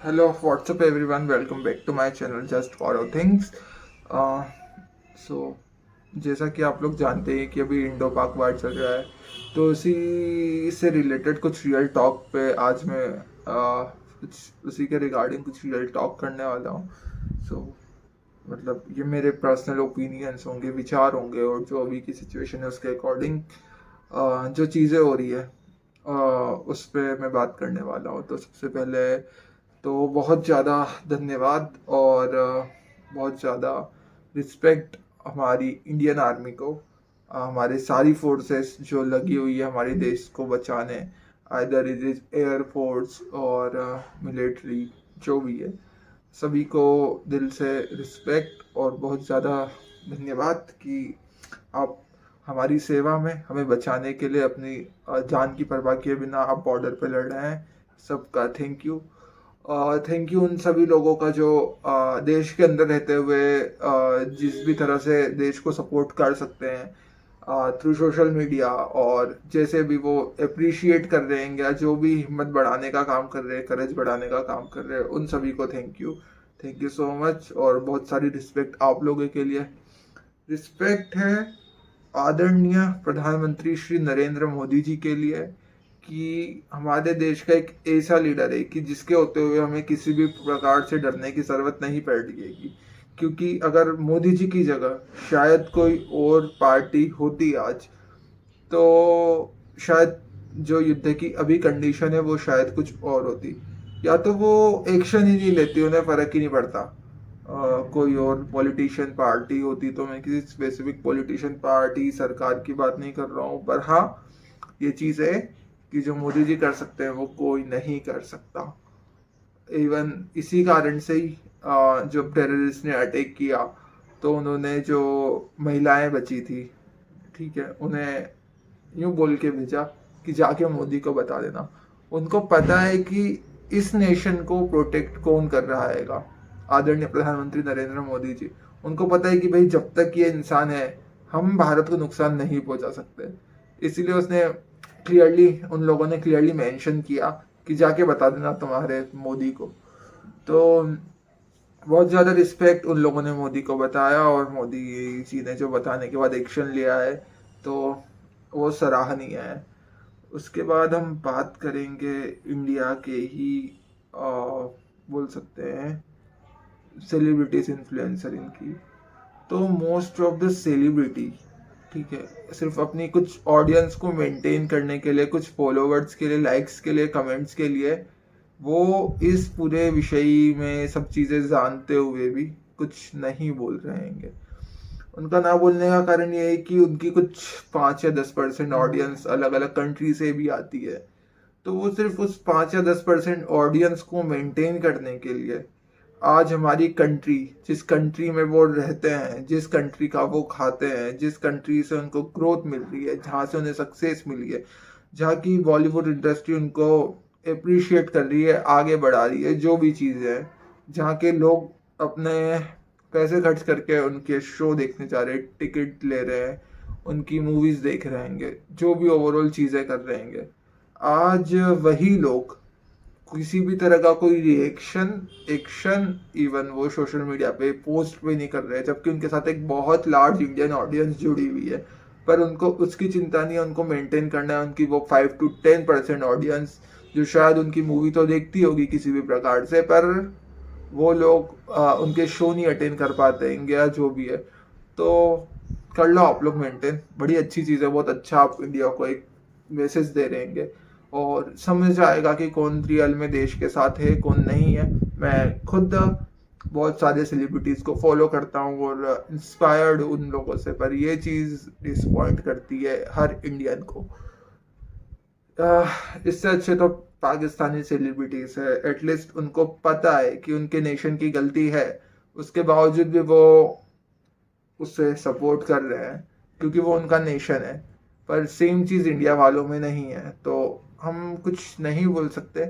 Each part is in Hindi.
Hello, what's up everyone? Welcome back to my channel Just Follow Things. सो जैसा कि आप लोग जानते हैं कि अभी इंडो पाक वार चल रहा है, तो उसी से रिलेटेड कुछ रियल टॉक पे आज मैं कुछ उसी के रिगार्डिंग कुछ रियल टॉक करने वाला हूँ. सो मतलब ये मेरे पर्सनल ओपिनियंस होंगे, विचार होंगे, और जो अभी की सिचुएशन है उसके अकॉर्डिंग जो चीज़ें हो रही है उस पर मैं बात करने वाला हूँ. तो सबसे पहले तो बहुत ज़्यादा धन्यवाद और बहुत ज़्यादा रिस्पेक्ट हमारी इंडियन आर्मी को, हमारे सारी फोर्सेस जो लगी हुई है हमारे देश को बचाने, either it is air force और मिलिट्री, जो भी है, सभी को दिल से रिस्पेक्ट और बहुत ज़्यादा धन्यवाद कि आप हमारी सेवा में हमें बचाने के लिए अपनी जान की परवाह किए बिना आप बॉर्डर पे लड़ रहे हैं. सबका थैंक यू. थैंक यू उन सभी लोगों का जो देश के अंदर रहते हुए जिस भी तरह से देश को सपोर्ट कर सकते हैं थ्रू सोशल मीडिया, और जैसे भी वो अप्रिशिएट कर रहे हैं या जो भी हिम्मत बढ़ाने का काम कर रहे हैं, करेज बढ़ाने का काम कर रहे हैं, उन सभी को थैंक यू सो मच. और बहुत सारी रिस्पेक्ट आप लोगों के लिए. रिस्पेक्ट है आदरणीय प्रधानमंत्री श्री नरेंद्र मोदी जी के लिए कि हमारे देश का एक ऐसा लीडर है कि जिसके होते हुए हमें किसी भी प्रकार से डरने की जरूरत नहीं पड़ेगी. क्योंकि अगर मोदी जी की जगह शायद कोई और पार्टी होती आज, तो शायद जो युद्ध की अभी कंडीशन है वो शायद कुछ और होती, या तो वो एक्शन ही नहीं लेती, उन्हें फर्क ही नहीं पड़ता. कोई और पॉलिटिशियन पार्टी होती, तो मैं किसी स्पेसिफिक पॉलिटिशियन पार्टी सरकार की बात नहीं कर रहा हूँ, पर हाँ ये चीज़ है कि जो मोदी जी कर सकते हैं वो कोई नहीं कर सकता. इवन इसी कारण से ही जब टेररिस्ट ने अटैक किया तो उन्होंने जो महिलाएं बची थी, ठीक है, उन्हें यूं बोल के भेजा कि जाके मोदी को बता देना. उनको पता है कि इस नेशन को प्रोटेक्ट कौन कर रहा है, आदरणीय प्रधानमंत्री नरेंद्र मोदी जी. उनको पता है कि भाई जब तक ये इंसान है हम भारत को नुकसान नहीं पहुंचा सकते. इसीलिए उसने क्लियरली, उन लोगों ने क्लियरली मेंशन किया कि जाके बता देना तुम्हारे मोदी को. तो बहुत ज़्यादा रिस्पेक्ट, उन लोगों ने मोदी को बताया और मोदी जी ने जो बताने के बाद एक्शन लिया है तो वो सराहनीय है. उसके बाद हम बात करेंगे इंडिया के ही बोल सकते हैं सेलिब्रिटीज, इन्फ्लुएंसर इनकी. तो मोस्ट ऑफ द सेलिब्रिटी, ठीक है, सिर्फ अपनी कुछ ऑडियंस को मेंटेन करने के लिए, कुछ फॉलोवर्स के लिए, लाइक्स के लिए, कमेंट्स के लिए, वो इस पूरे विषय में सब चीज़ें जानते हुए भी कुछ नहीं बोल रहे हैं. उनका ना बोलने का कारण ये है कि उनकी कुछ 5 या 10% ऑडियंस अलग अलग कंट्री से भी आती है. तो वो सिर्फ उस 5 या 10% ऑडियंस को मेंटेन करने के लिए आज हमारी कंट्री, जिस कंट्री में वो रहते हैं, जिस कंट्री का वो खाते हैं, जिस कंट्री से उनको ग्रोथ मिल रही है, जहाँ से उन्हें सक्सेस मिली है, जहाँ की बॉलीवुड इंडस्ट्री उनको अप्रिशिएट कर रही है, आगे बढ़ा रही है, जो भी चीज़ें हैं, जहाँ के लोग अपने पैसे खर्च करके उनके शो देखने जा रहे हैं, टिकट ले रहे हैं, उनकी मूवीज़ देख रहे हैं, जो भी ओवरऑल चीज़ें कर रहे हैं, आज वही लोग किसी भी तरह का कोई रिएक्शन, एक्शन, इवन वो सोशल मीडिया पे पोस्ट भी नहीं कर रहे हैं, जबकि उनके साथ एक बहुत लार्ज इंडियन ऑडियंस जुड़ी हुई है. पर उनको उसकी चिंता नहीं है, उनको मेंटेन करना है उनकी वो 5 to 10% ऑडियंस, जो शायद उनकी मूवी तो देखती होगी किसी भी प्रकार से, पर वो लोग उनके शो नहीं अटेंड कर पाते हैं या जो भी है. तो कर लो आप लोग मेंटेन, बड़ी अच्छी चीज़ है, बहुत अच्छा आप इंडिया को एक मैसेज दे रहे हैं और समझ आएगा कि कौन रियल में देश के साथ है, कौन नहीं है. मैं खुद बहुत सारे सेलिब्रिटीज को फॉलो करता हूँ और इंस्पायर्ड उन लोगों से, पर ये चीज़ डिसपॉइंट करती है हर इंडियन को. इससे अच्छे तो पाकिस्तानी सेलिब्रिटीज है, एटलीस्ट उनको पता है कि उनके नेशन की गलती है, उसके बावजूद भी वो उससे सपोर्ट कर रहे हैं क्योंकि वो उनका नेशन है. पर सेम चीज़ इंडिया वालों में नहीं है, तो हम कुछ नहीं बोल सकते.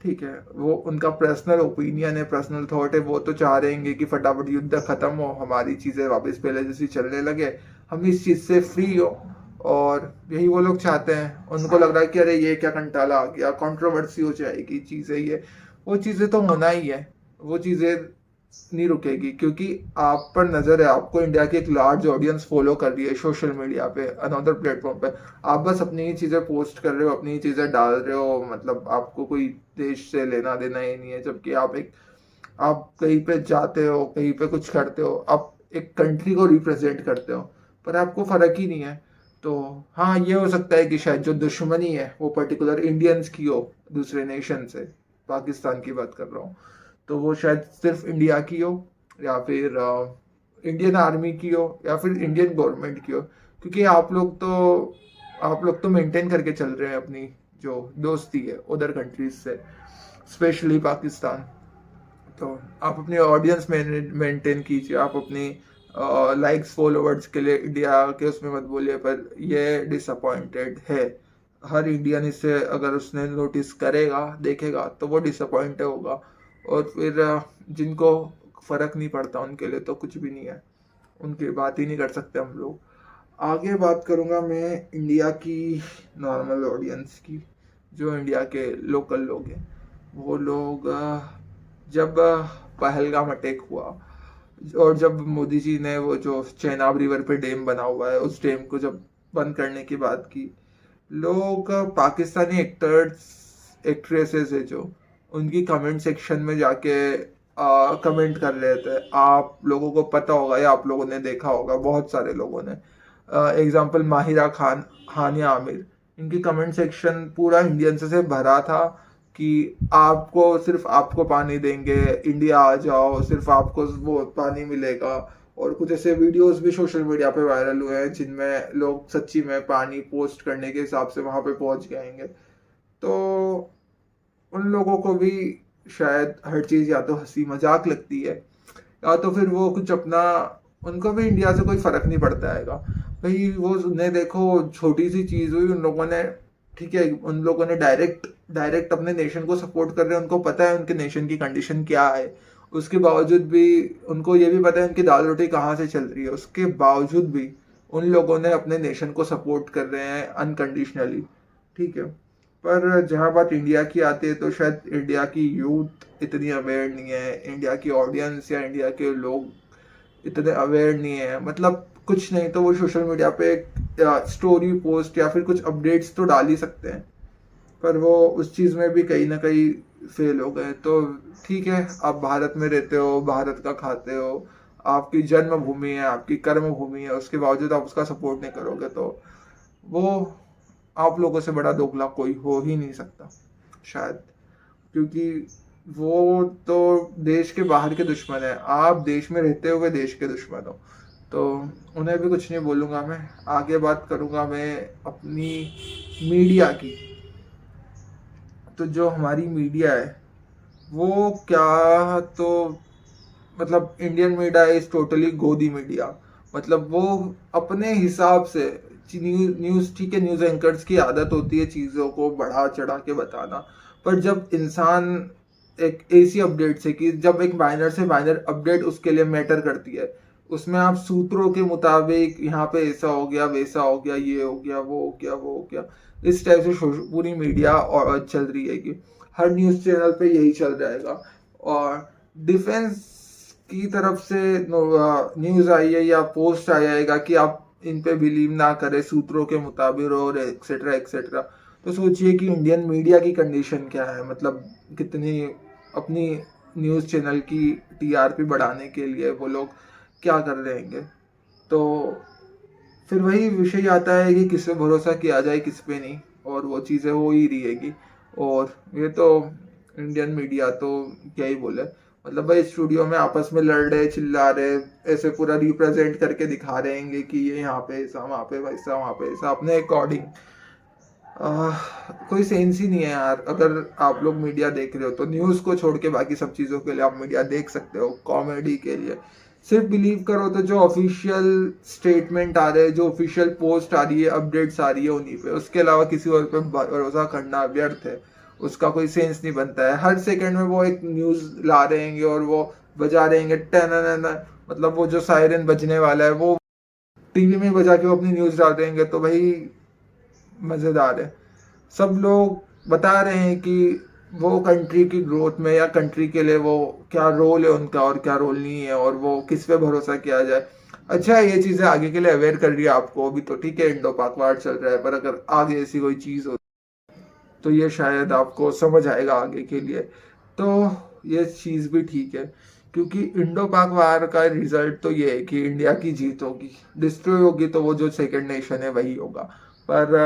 ठीक है, वो उनका पर्सनल ओपिनियन है, पर्सनल थॉट है. वो तो चाह रहे हैं कि फटाफट युद्ध खत्म हो, हमारी चीज़ें वापस पहले जैसी चलने लगे, हम इस चीज़ से फ्री हो, और यही वो लोग चाहते हैं. उनको लग रहा है कि अरे ये क्या कंटाला आ गया, कंट्रोवर्सी हो जाएगी चीज़ें ये. वो चीज़ें तो होना ही है, वो चीज़ें नहीं रुकेगी, क्योंकि आप पर नज़र है, आपको इंडिया की एक लार्ज ऑडियंस फॉलो कर रही है सोशल मीडिया पे, अनदर प्लेटफॉर्म पे। आप बस अपनी ही चीज़ें पोस्ट कर रहे हो, अपनी ही चीज़ें डाल रहे हो, मतलब आपको कोई देश से लेना देना ही नहीं है। जबकि आप कहीं पे जाते हो, कहीं पे कुछ करते हो, आप एक कंट्री को रिप्रेजेंट करते हो, पर आपको फर्क ही नहीं है। तो हाँ, ये हो सकता है कि शायद जो दुश्मनी है वो पर्टिकुलर इंडियंस की हो दूसरे नेशन से, पाकिस्तान की बात कर रहा हूँ, तो वो शायद सिर्फ इंडिया की हो, या फिर इंडियन आर्मी की हो, या फिर इंडियन गवर्नमेंट की हो। क्योंकि आप लोग तो मेंटेन करके चल रहे हैं अपनी जो दोस्ती है उधर कंट्रीज से, स्पेशली पाकिस्तान। तो आप अपनी ऑडियंस मेंटेन कीजिए, आप अपनी लाइक्स फॉलोवर्स के लिए इंडिया के उसमें मत बोलिए, पर ये डिसअपॉइंटेड है। हर इंडियन इसे अगर उसने नोटिस करेगा, देखेगा, तो वो डिसअपॉइंटेड होगा। और फिर जिनको फर्क नहीं पड़ता उनके लिए तो कुछ भी नहीं है, उनकी बात ही नहीं कर सकते हम लोग। आगे बात करूंगा मैं इंडिया की नॉर्मल ऑडियंस की, जो इंडिया के लोकल लोग हैं। वो लोग जब पहलगाम अटैक हुआ, और जब मोदी जी ने वो जो चेनाब रिवर पे डैम बना हुआ है, उस डैम को जब बंद करने की बात की, लोग पाकिस्तानी एक्टर्स एक्ट्रेसेस है जो, उनकी कमेंट सेक्शन में जाके कमेंट कर रहे थे। आप लोगों को पता होगा या आप लोगों ने देखा होगा, बहुत सारे लोगों ने, एग्जाम्पल माहिरा खान, हानिया आमिर, इनकी कमेंट सेक्शन पूरा इंडियंस से भरा था कि आपको, सिर्फ आपको पानी देंगे, इंडिया आ जाओ, सिर्फ आपको वो पानी मिलेगा। और कुछ ऐसे वीडियोस भी सोशल मीडिया पे वायरल हुए हैं जिनमें लोग सच्ची में पानी पोस्ट करने के हिसाब से वहां पे पहुंच जाएंगे। तो उन लोगों को भी शायद हर चीज या तो हंसी मजाक लगती है, या तो फिर वो कुछ अपना, उनको भी इंडिया से कोई फर्क नहीं पड़ता हैगा। भाई वो उन्हें देखो, छोटी सी चीज हुई, उन लोगों ने, ठीक है, उन लोगों ने डायरेक्ट डायरेक्ट अपने नेशन को सपोर्ट कर रहे हैं, उनको पता है उनके नेशन की कंडीशन क्या है। उसके बावजूद भी उनको ये भी पता है उनकी दाल रोटी कहाँ से चल रही है, उसके बावजूद भी उन लोगों ने अपने नेशन को सपोर्ट कर रहे हैं अनकंडीशनली। ठीक है, पर जहाँ बात इंडिया की आती है, तो शायद इंडिया की यूथ इतनी अवेयर नहीं है, इंडिया की ऑडियंस या इंडिया के लोग इतने अवेयर नहीं है। मतलब कुछ नहीं तो वो सोशल मीडिया पे स्टोरी पोस्ट या फिर कुछ अपडेट्स तो डाल ही सकते हैं, पर वो उस चीज़ में भी कहीं ना कहीं फेल हो गए। तो ठीक है, आप भारत में रहते हो, भारत का खाते हो, आपकी जन्मभूमि है, आपकी कर्म भूमि है, उसके बावजूद आप उसका सपोर्ट नहीं करोगे, तो वो आप लोगों से बड़ा दोगला कोई हो ही नहीं सकता शायद। क्योंकि वो तो देश के बाहर के दुश्मन है, आप देश में रहते हुए देश के दुश्मन हो। तो उन्हें भी कुछ नहीं बोलूँगा मैं। आगे बात करूँगा मैं अपनी मीडिया की। तो जो हमारी मीडिया है वो क्या, तो मतलब इंडियन मीडिया इज टोटली गोदी मीडिया। मतलब वो अपने हिसाब से न्यूज़, ठीक है, न्यूज़ एंकर्स की आदत होती है चीज़ों को बढ़ा चढ़ा के बताना, पर जब इंसान एक ऐसी अपडेट से, कि जब एक माइनर से माइनर अपडेट उसके लिए मैटर करती है, उसमें आप सूत्रों के मुताबिक यहाँ पे ऐसा हो गया, वैसा हो गया, ये हो गया, वो हो गया, वो हो गया, इस टाइप से पूरी मीडिया और चल रही है कि हर न्यूज़ चैनल पे यही चल जाएगा। और डिफेंस की तरफ से न्यूज़ आई है या पोस्ट आया है कि आप इन पे बिलीव ना करें सूत्रों के मुताबिक, और एक्सेट्रा एक्सेट्रा। तो सोचिए कि इंडियन मीडिया की कंडीशन क्या है, मतलब कितनी अपनी न्यूज़ चैनल की टीआरपी बढ़ाने के लिए वो लोग क्या कर रहे हैं। तो फिर वही विषय आता है कि किस पे भरोसा किया जाए, किस पे नहीं, और वो चीज़ें हो ही रही है। और ये तो इंडियन मीडिया तो क्या ही बोले, मतलब भाई स्टूडियो में आपस में लड़ रहे, चिल्ला रहे, ऐसे पूरा रिप्रेजेंट करके दिखा रहे हैं कि ये यहाँ पे ऐसा, वहाँ पे वैसा, वहाँ पे ऐसा, अपने अकॉर्डिंग। कोई सेंस ही नहीं है यार। अगर आप लोग मीडिया देख रहे हो तो न्यूज़ को छोड़ के बाकी सब चीज़ों के लिए आप मीडिया देख सकते हो, कॉमेडी के लिए सिर्फ बिलीव करो तो जो ऑफिशियल स्टेटमेंट आ रहे हैं, जो ऑफिशियल पोस्ट आ रही है, अपडेट्स आ रही है, उन्हीं पे, उसके अलावा किसी और पे भरोसा करना व्यर्थ है। उसका कोई सेंस नहीं बनता है। हर सेकंड में वो एक न्यूज़ ला रहेंगे और वो बजा रहेंगे, टन, मतलब वो जो सायरन बजने वाला है वो टीवी में बजा के वो अपनी न्यूज़ डाल देंगे, तो भाई मज़ेदार है। सब लोग बता रहे हैं कि वो कंट्री की ग्रोथ में या कंट्री के लिए वो क्या रोल है उनका और क्या रोल नहीं है, और वो किस पे भरोसा किया जाए। अच्छा, ये चीज़ें आगे के लिए अवेयर कर रही है आपको, अभी तो ठीक है इंडो पाक वार चल रहा है, पर अगर आगे ऐसी कोई चीज़ हो तो ये शायद आपको समझ आएगा आगे के लिए। तो ये चीज़ भी ठीक है, क्योंकि इंडो पाक वार का रिजल्ट तो ये है कि इंडिया की जीत होगी, डिस्ट्रॉय होगी तो वो जो सेकंड नेशन है वही होगा। पर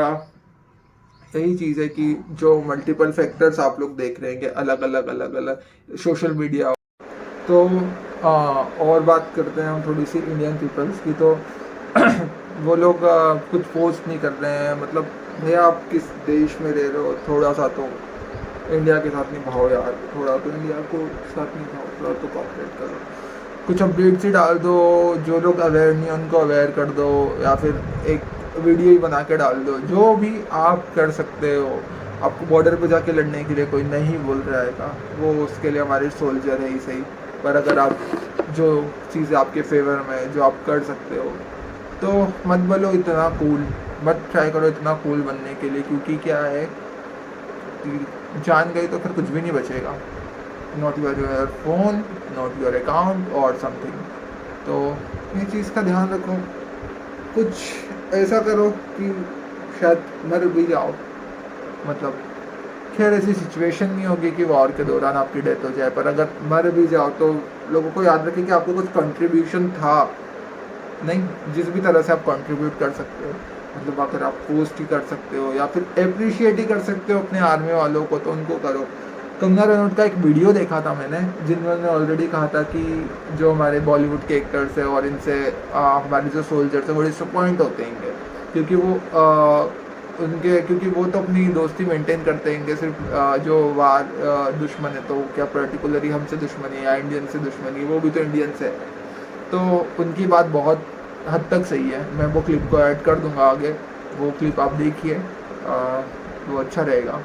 यही चीज़ है कि जो मल्टीपल फैक्टर्स आप लोग देख रहे हैं कि अलग अलग सोशल मीडिया। तो और बात करते हैं हम थोड़ी सी इंडियन पीपल्स की। तो वो लोग कुछ पोस्ट नहीं कर रहे हैं, मतलब भैया आप किस देश में रह रहे हो, थोड़ा सा तो इंडिया के साथ निभाओ यार, थोड़ा तो इंडिया को साथ निभाओ, थोड़ा तो कॉपरेट करो, कुछ अपडेट्स ही डाल दो, जो लोग अवेयर नहीं है उनको अवेयर कर दो, या फिर एक वीडियो ही बना के डाल दो, जो भी आप कर सकते हो। आपको बॉर्डर पे जाके लड़ने के लिए कोई नहीं बोल रहा है का, वो उसके लिए हमारे सोल्जर है ही सही। पर अगर आप जो चीज़ें आपके फेवर में है, जो आप कर सकते हो, तो मत बोलो इतना कूल, मत ट्राई करो इतना कूल बनने के लिए, क्योंकि क्या है कि जान गई तो फिर कुछ भी नहीं बचेगा। Not your phone, not your account और समथिंग। तो ये चीज़ का ध्यान रखो, कुछ ऐसा करो कि शायद मर भी जाओ, मतलब खैर ऐसी सिचुएशन नहीं होगी कि वॉर के दौरान आपकी डेथ हो जाए, पर अगर मर भी जाओ तो लोगों को याद रखें कि आपको कुछ कंट्रीब्यूशन था। नहीं, जिस भी तरह से आप कंट्रीब्यूट कर सकते हो, मतलब अगर आप पोस्ट ही कर सकते हो या फिर अप्रिशिएट ही कर सकते हो अपने आर्मी वालों को, तो उनको करो। कंगना रनौत का एक वीडियो देखा था मैंने, जिन्होंने ऑलरेडी कहा था कि जो हमारे बॉलीवुड के एक्टर्स हैं और इनसे हमारे जो सोल्जर्स हैं वो डिसअपॉइंट होते हैं, क्योंकि क्योंकि वो तो अपनी दोस्ती मेंटेन करते हैं सिर्फ जो वार दुश्मन है, तो क्या पर्टिकुलरली हमसे दुश्मनी है या इंडियन से दुश्मनी है, वो भी तो इंडियन से है। तो उनकी बात बहुत हद तक सही है, मैं वो क्लिप को ऐड कर दूंगा आगे, वो क्लिप आप देखिए, वो अच्छा रहेगा।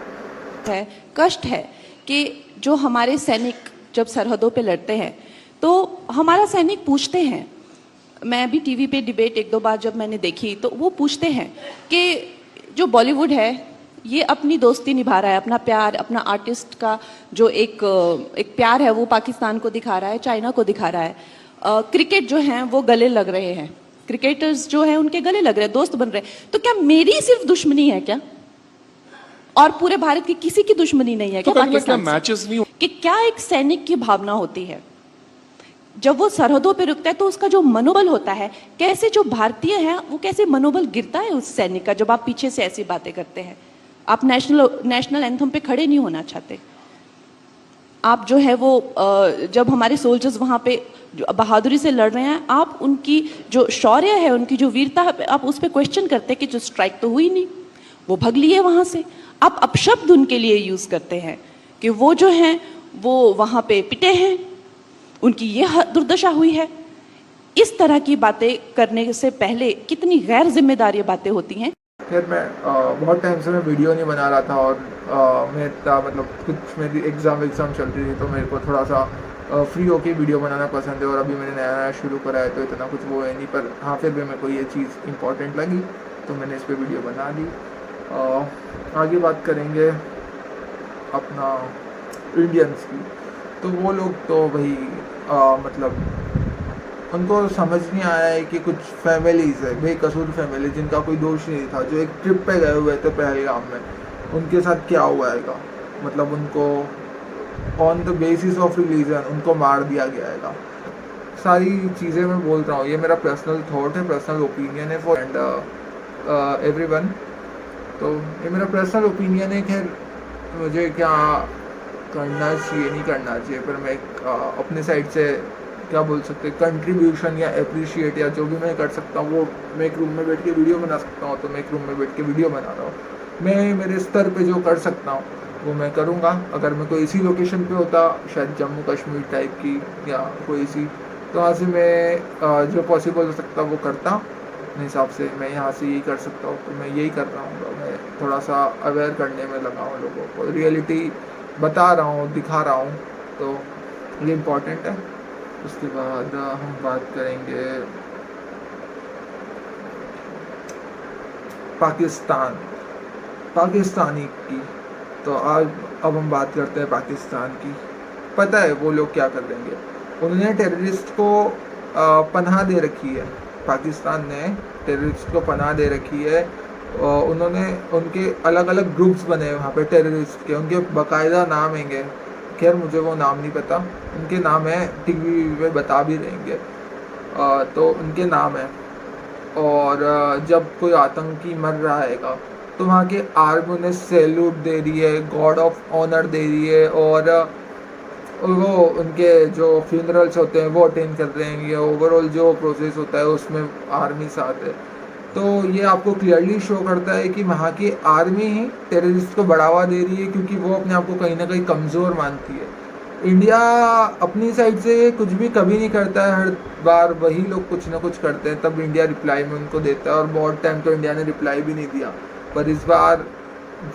है, कष्ट है कि जो हमारे सैनिक जब सरहदों पे लड़ते हैं तो हमारा सैनिक पूछते हैं, मैं भी टीवी पे डिबेट एक दो बार जब मैंने देखी तो वो पूछते हैं कि जो बॉलीवुड है ये अपनी दोस्ती निभा रहा है, अपना प्यार, अपना आर्टिस्ट का जो एक प्यार है वो पाकिस्तान को दिखा रहा है, चाइना को दिखा रहा है। क्रिकेट जो है वो गले लग रहे हैं, क्रिकेटर्स जो है उनके गले लग रहे हैं, दोस्त बन रहे हैं। तो क्या मेरी सिर्फ दुश्मनी है क्या, और पूरे भारत की किसी की दुश्मनी नहीं है क्या पाकिस्तान से? कि क्या एक सैनिक की भावना होती है जब वो सरहदों पे रुकता है, तो उसका जो मनोबल होता है, कैसे जो भारतीय है वो कैसे मनोबल गिरता है उस सैनिक का, जब आप पीछे से ऐसी बातें करते हैं। आप नेशनल एंथम पे खड़े नहीं होना चाहते, आप जो है वो जब हमारे सोल्जर्स वहां पे जो बहादुरी से लड़ रहे हैं, आप उनकी जो शौर्य है, उनकी जो वीरता है, आप उस पर क्वेश्चन करते हैं कि जो स्ट्राइक तो हुई नहीं, वो भग लिए वहां से। आप अपशब्द उनके लिए यूज करते हैं कि वो जो हैं वो वहां पे पिटे हैं, उनकी ये दुर्दशा हुई है। इस तरह की बातें करने से पहले कितनी गैर जिम्मेदार बातें होती हैं। खैर मैं बहुत टाइम से मैं वीडियो नहीं बना रहा था, और मैं इतना मतलब कुछ मेरी एग्ज़ाम चल रही थी, तो मेरे को थोड़ा सा फ्री होके वीडियो बनाना पसंद है, और अभी मैंने नया नया शुरू करा है तो इतना कुछ वो है नहीं, पर हाँ फिर भी मेरे को ये चीज़ इम्पोर्टेंट लगी तो मैंने इस पर वीडियो बना दी। आगे बात करेंगे अपना इंडियंस की। तो वो लोग तो भाई मतलब उनको समझ नहीं आया है कि कुछ फैमिलीज़ है, बेकसूर फैमिली जिनका कोई दोष नहीं था, जो एक ट्रिप पे गए हुए थे पहलगाम में, उनके साथ क्या हुआ है, मतलब उनको on the basis of religion उनको मार दिया गया है। सारी चीज़ें मैं बोल रहा हूँ, ये मेरा पर्सनल थॉट है, पर्सनल ओपिनियन है फॉर एंड एवरीवन। तो ये मेरा पर्सनल ओपिनियन है। खैर मुझे क्या करना चाहिए नहीं करना चाहिए, पर मैं अपने साइड से क्या बोल सकते हैं, कंट्रीब्यूशन या अप्रिशिएट या जो भी मैं कर सकता हूँ वो मैं एक रूम में बैठ के वीडियो बना सकता हूँ, तो मैं एक रूम में बैठ के वीडियो बना रहा हूँ। मैं मेरे स्तर पे जो कर सकता हूँ वो मैं करूँगा। अगर मैं कोई इसी लोकेशन पे होता, शायद जम्मू कश्मीर टाइप की या कोई इसी, तो वहाँ से मैं जो पॉसिबल हो सकता वो करता। अपने हिसाब से मैं यहाँ से यही कर सकता हूँ, तो मैं यही कर रहा हूँ। मैं थोड़ा सा अवेयर करने में लगा हूँ, लोगों को रियलिटी बता रहा हूँ, दिखा रहा हूँ, तो ये इम्पोर्टेंट है। उसके बाद हम बात करेंगे पाकिस्तानी की। तो आज अब हम बात करते हैं पाकिस्तान की। पता है वो लोग क्या कर देंगे। उन्होंने टेररिस्ट को पनाह दे रखी है। पाकिस्तान ने टेररिस्ट को पनाह दे रखी है। उन्होंने उनके अलग अलग ग्रुप्स बने हैं वहाँ पे टेररिस्ट के, उनके बाकायदा नाम हैंगे। खैर मुझे वो नाम नहीं पता, उनके नाम है, टीवी में बता भी रहेंगे। तो उनके नाम है। और जब कोई आतंकी मर रहा हैगा तो वहाँ के आर्मी उन्हें सैल्यूट दे रही है, गॉड ऑफ ऑनर दे रही है, और वो उनके जो फ्यूनरल्स होते हैं वो अटेंड कर रहे हैं। ये ओवरऑल जो प्रोसेस होता है उसमें आर्मी साथ है। तो ये आपको क्लियरली शो करता है कि वहाँ की आर्मी ही टेररिस्ट को बढ़ावा दे रही है, क्योंकि वो अपने आप को कहीं ना कहीं कमज़ोर मानती है। इंडिया अपनी साइड से कुछ भी कभी नहीं करता है, हर बार वही लोग कुछ ना कुछ करते हैं, तब इंडिया रिप्लाई में उनको देता है। और बहुत टाइम तो इंडिया ने रिप्लाई भी नहीं दिया, पर इस बार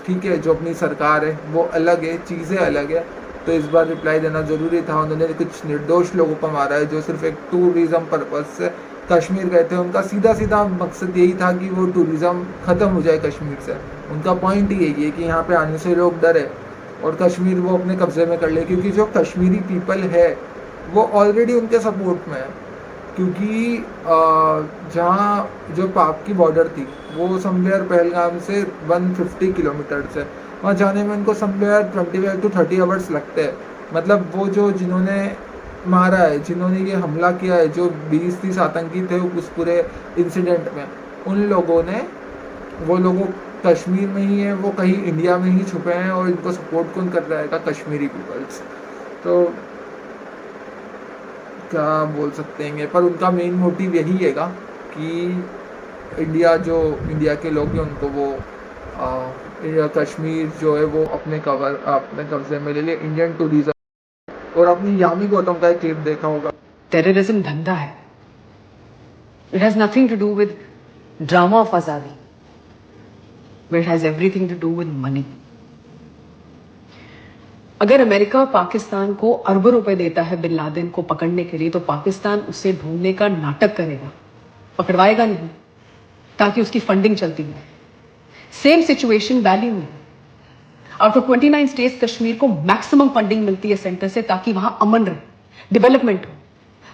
ठीक है, जो अपनी सरकार है वो अलग है, चीज़ें अलग है, तो इस बार रिप्लाई देना ज़रूरी था। उन्होंने कुछ निर्दोष लोगों को मारा है जो सिर्फ एक टूरिज़्म पर्पज़ से कश्मीर गए थे। उनका सीधा सीधा मकसद यही था कि वो टूरिज़्म ख़त्म हो जाए कश्मीर से। उनका पॉइंट ही यही है कि यहाँ पे आने से लोग डरे और कश्मीर वो अपने कब्ज़े में कर ले, क्योंकि जो कश्मीरी पीपल है वो ऑलरेडी उनके सपोर्ट में है। क्योंकि जहाँ जो पाक की बॉर्डर थी वो समवेयर पहलगाम से 150 किलोमीटर से, वहाँ जाने में उनको समवेयर 25 to 30 आवर्स लगते हैं। मतलब वो जो जिन्होंने मारा है, जिन्होंने ये हमला किया है, जो 20-30 आतंकी थे उस पूरे इंसिडेंट में, उन लोगों ने, वो लोगों कश्मीर में ही है, वो कहीं इंडिया में ही छुपे हैं और इनको सपोर्ट कौन कर रहा है? कश्मीरी पीपल्स। तो क्या बोल सकते हैं, पर उनका मेन मोटिव यही हैगा कि इंडिया के लोग हैं उनको वो कश्मीर जो है वो अपने कब्जे में ले ले। इंडियन टूरिज्म, और अपनी यामी गौतम का एक क्लिप देखा होगा। टेररिज्म धंधा है. It has nothing to do with drama of Azadi, but it has everything to do with money. अगर अमेरिका पाकिस्तान को अरबों रुपए देता है बिन लादेन को पकड़ने के लिए, तो पाकिस्तान उसे ढूंढने का नाटक करेगा, पकड़वाएगा नहीं, ताकि उसकी फंडिंग चलती है। सेम सिचुएशन वैली में, आउट ऑफ 29 स्टेट्स कश्मीर को मैक्सिमम फंडिंग मिलती है सेंटर से, ताकि वहां अमन रहे, डेवलपमेंट हो।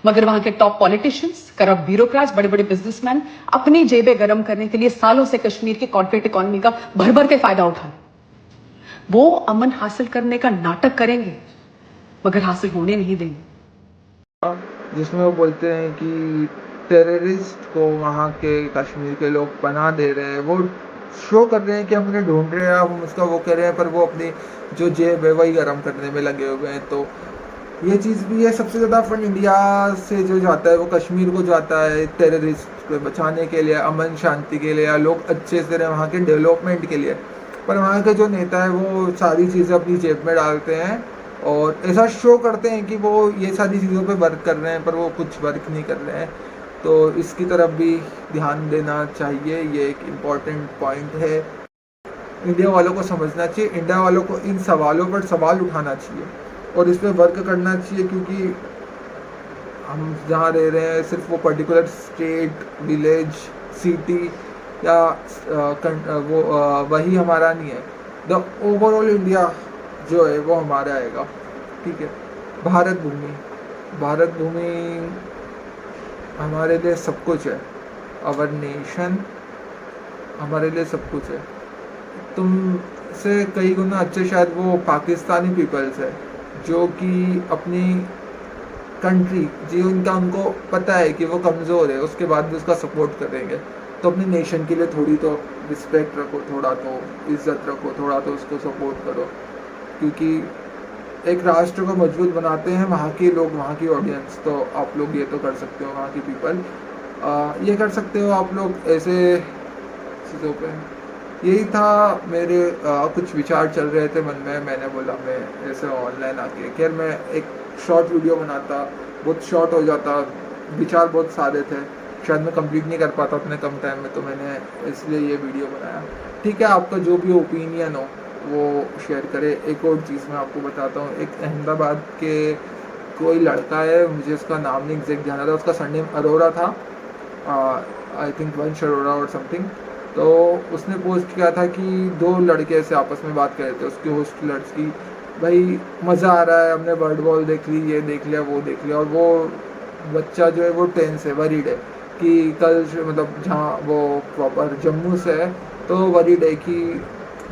मगर वहां के टॉप पॉलिटिशियंस, करप्ट ब्यूरोक्रेट्स, बड़े बड़े बिजनेसमैन अपनी जेबें गर्म करने के लिए सालों से कश्मीर के कॉर्पोरेट इकोनॉमी का भर भर के फायदा उठाए। वो अमन हासिल करने का नाटक करेंगे, मगर हासिल होने नहीं देंगे। जिसमें वो बोलते हैं कि टेररिस्ट को वहाँ के कश्मीर के लोग पनाह दे रहे हैं, वो शो कर रहे हैं कि हम उन्हें ढूंढ रहे हैं, हम उसका वो कर रहे हैं, पर वो अपनी जो जेब है वही गर्म करने में लगे हुए हैं। तो ये चीज़ भी है। सबसे ज़्यादा फंड इंडिया से जो जाता है वो कश्मीर को जाता है, टेररिस्ट को बचाने के लिए, अमन शांति के लिए, या लोग अच्छे से रहे, वहाँ के डेवलपमेंट के लिए। पर वहाँ के जो नेता है वो सारी चीज़ें अपनी जेब में डालते हैं और ऐसा शो करते हैं कि वो ये सारी चीज़ों पे वर्क कर रहे हैं, पर वो कुछ वर्क नहीं कर रहे हैं। तो इसकी तरफ भी ध्यान देना चाहिए, ये एक इम्पॉर्टेंट पॉइंट है। इंडिया वालों को समझना चाहिए, इंडिया वालों को इन सवालों पर सवाल उठाना चाहिए और इस पर वर्क करना चाहिए, क्योंकि हम जहाँ रह रहे हैं सिर्फ वो पर्टिकुलर स्टेट, विलेज, सिटी या वही हमारा नहीं है। द ओवरऑल इंडिया जो है वो हमारा आएगा। ठीक है, भारत भूमि हमारे लिए सब कुछ है। आवर नेशन हमारे लिए सब कुछ है। तुमसे कई गुना अच्छे शायद वो पाकिस्तानी पीपल्स है, जो कि अपनी कंट्री जी उनको पता है कि वो कमज़ोर है, उसके बाद भी उसका सपोर्ट करेंगे। तो अपनी नेशन के लिए थोड़ी तो रिस्पेक्ट रखो, थोड़ा तो इज्जत रखो, थोड़ा तो उसको सपोर्ट करो, क्योंकि एक राष्ट्र को मजबूत बनाते हैं वहाँ के लोग, वहाँ की ऑडियंस। तो आप लोग ये तो कर सकते हो, वहाँ की पीपल ये कर सकते हो आप लोग ऐसे चीज़ों पे। यही था मेरे कुछ विचार चल रहे थे मन में, मैंने बोला मैं ऐसे ऑनलाइन आके, खैर मैं एक शॉर्ट वीडियो बनाता, बहुत शॉर्ट हो जाता, विचार बहुत सारे थे, शायद मैं कंप्लीट नहीं कर पाता उतने कम टाइम में, तो मैंने इसलिए ये वीडियो बनाया। ठीक है, आपका जो भी ओपिनियन हो वो शेयर करें। एक और चीज़ मैं आपको बताता हूँ, एक अहमदाबाद के कोई लड़का है, मुझे उसका नाम नहीं एग्जैक्ट ध्यान था, उसका सरनेम अरोरा था, आई थिंक वंश अरोरा और समथिंग। तो उसने पोस्ट किया था कि 2 लड़के ऐसे आपस में बात कर रहे थे, उसके होस्ट लड़की, भाई मज़ा आ रहा है, हमने वर्ल्ड बॉल देख ली, ये देख लिया, वो देख लिया, और वो बच्चा जो है वो टेंस है, वरीड है कि कल मतलब जहाँ वो प्रॉपर जम्मू से है, तो वरीड है कि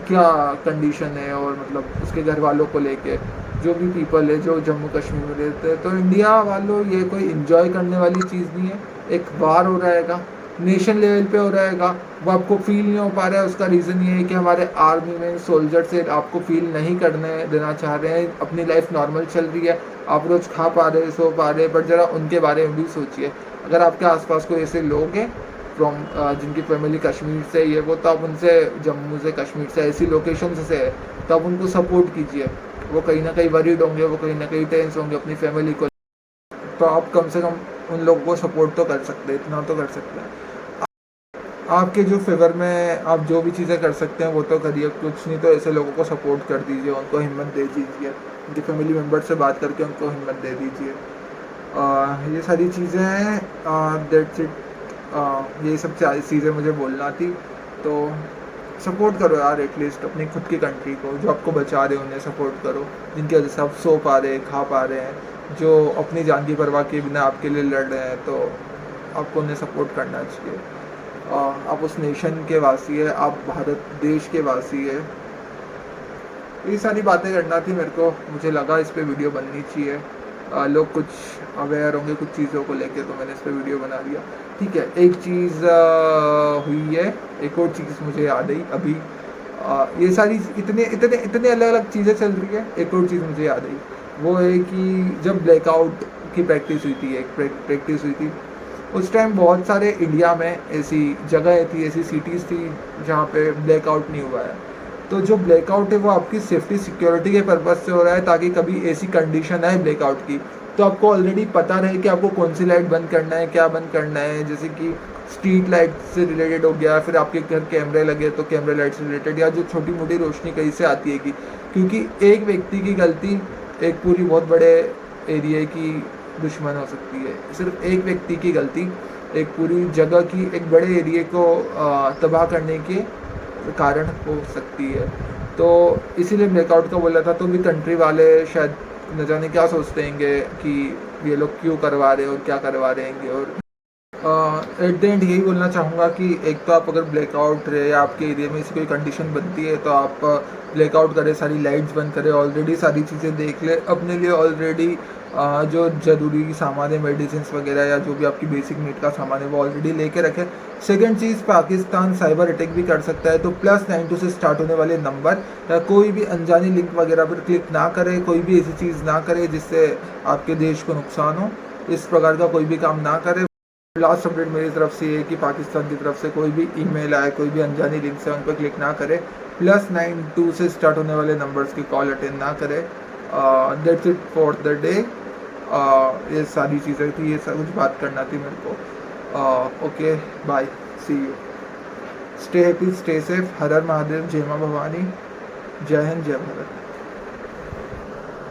क्या कंडीशन है, और मतलब उसके घर वालों को लेके, जो भी पीपल है जो जम्मू कश्मीर में रहते हैं। तो इंडिया वालों, ये कोई इन्जॉय करने वाली चीज़ नहीं है, एक वार हो रहेगा, नेशन लेवल पे हो रहेगा, वो आपको फील नहीं हो पा रहा है। उसका रीज़न ये है कि हमारे आर्मी में सोल्जर से आपको फील नहीं करने देना चाह रहे हैं, अपनी लाइफ नॉर्मल चल रही है, आप रोज़ खा पा रहे, सो पा रहे, बट ज़रा उनके बारे में भी सोचिए। अगर आपके आसपास कोई ऐसे लोग हैं फ्रॉम जिनकी फैमिली कश्मीर से ये वो, तो आप उनसे, जम्मू से, कश्मीर से, ऐसी लोकेशन से है, तो आप उनको सपोर्ट कीजिए। वो कहीं ना कहीं वरीड होंगे, वो कहीं ना कहीं टेंस होंगे अपनी फैमिली को, तो आप कम से कम उन लोगों को सपोर्ट तो कर सकते हैं, इतना तो कर सकते हैं। आपके जो फेवर में आप जो भी चीज़ें कर सकते हैं वो तो करिए, कुछ नहीं तो ऐसे लोगों को सपोर्ट कर दीजिए, उनको हिम्मत दे दीजिए, उनकी फैमिली मेम्बर से बात करके उनको हिम्मत दे दीजिए। ये सारी चीज़ें हैं, दैट्स इट। ये सब चीज़ें मुझे बोलना थी। तो सपोर्ट करो यार, एटलीस्ट अपनी खुद की कंट्री को, जो आपको बचा रहे हैं उन्हें सपोर्ट करो, जिनकी वजह से आप सो पा रहे हैं, खा पा रहे हैं, जो अपनी जान की परवाह किए बिना आपके लिए लड़ रहे हैं, तो आपको उन्हें सपोर्ट करना चाहिए। आप उस नेशन के वासी है, आप भारत देश के वासी है। ये सारी बातें करना थी मेरे को, मुझे लगा इस पे वीडियो बननी चाहिए। लोग कुछ अवेयर होंगे कुछ चीज़ों को लेके, तो मैंने इस पे वीडियो बना दिया। ठीक है, एक चीज़ हुई है, एक और चीज़ मुझे याद आई अभी। ये सारी इतने इतने इतने अलग अलग चीज़ें चल रही है, एक और चीज़ मुझे याद आई, वो है कि जब ब्लैकआउट की प्रैक्टिस हुई थी, एक प्रैक्टिस हुई थी, उस टाइम बहुत सारे इंडिया में ऐसी जगह थी, ऐसी सिटीज़ थी जहाँ पे ब्लैकआउट नहीं हुआ है। तो जो ब्लैकआउट है वो आपकी सेफ्टी सिक्योरिटी के पर्पज़ से हो रहा है, ताकि कभी ऐसी कंडीशन आए ब्लैकआउट की तो आपको ऑलरेडी पता रहे कि आपको कौन सी लाइट बंद करना है, क्या बंद करना है। जैसे कि स्ट्रीट लाइट से रिलेटेड हो गया, फिर आपके घर कैमरे लगे तो कैमरे लाइट से रिलेटेड, या जो छोटी मोटी रोशनी कहीं से आती है कि, क्योंकि एक व्यक्ति की गलती एक पूरी बहुत बड़े एरिया की दुश्मन हो सकती है। सिर्फ एक व्यक्ति की गलती एक पूरी जगह की, एक बड़े एरिया को तबाह करने के कारण हो सकती है। तो इसीलिए ब्लैकआउट का बोला था। तो भी कंट्री वाले शायद न जाने क्या सोचते हैं कि ये लोग क्यों करवा रहे हैं और क्या करवा रहे हैं। और एट द एंड यही बोलना चाहूँगा कि एक तो आप अगर ब्लैकआउट रहे या आपके एरिया में ऐसी कोई कंडीशन बनती है तो आप ब्लैकआउट करें, सारी लाइट्स बंद करें, ऑलरेडी सारी चीज़ें देख ले अपने लिए, ऑलरेडी जो ज़रूरी सामान है, मेडिसिन वगैरह या जो भी आपकी बेसिक नीड का सामान है वो ऑलरेडी लेके रखें। सेकंड चीज़, पाकिस्तान साइबर अटैक भी कर सकता है, तो +92 से स्टार्ट होने वाले नंबर या कोई भी अनजानी लिंक वगैरह पर क्लिक ना करें, कोई भी ऐसी चीज़ ना करें जिससे आपके देश को नुकसान हो, इस प्रकार का कोई भी काम ना करें। लास्ट अपडेट मेरी तरफ से ये है कि पाकिस्तान की तरफ से कोई भी ईमेल आए, कोई भी अनजानी लिंक से उन पर क्लिक ना करें, +92 से स्टार्ट होने वाले नंबर्स की कॉल अटेंड ना करें। That's it for the day. ये सारी चीज़ें थी, ये सब कुछ बात करना थी मेरे को। Okay, bye, see you, stay happy, stay safe, Har Har Mahadev, जय माँ भवानी, जय हिंद, जय भारत।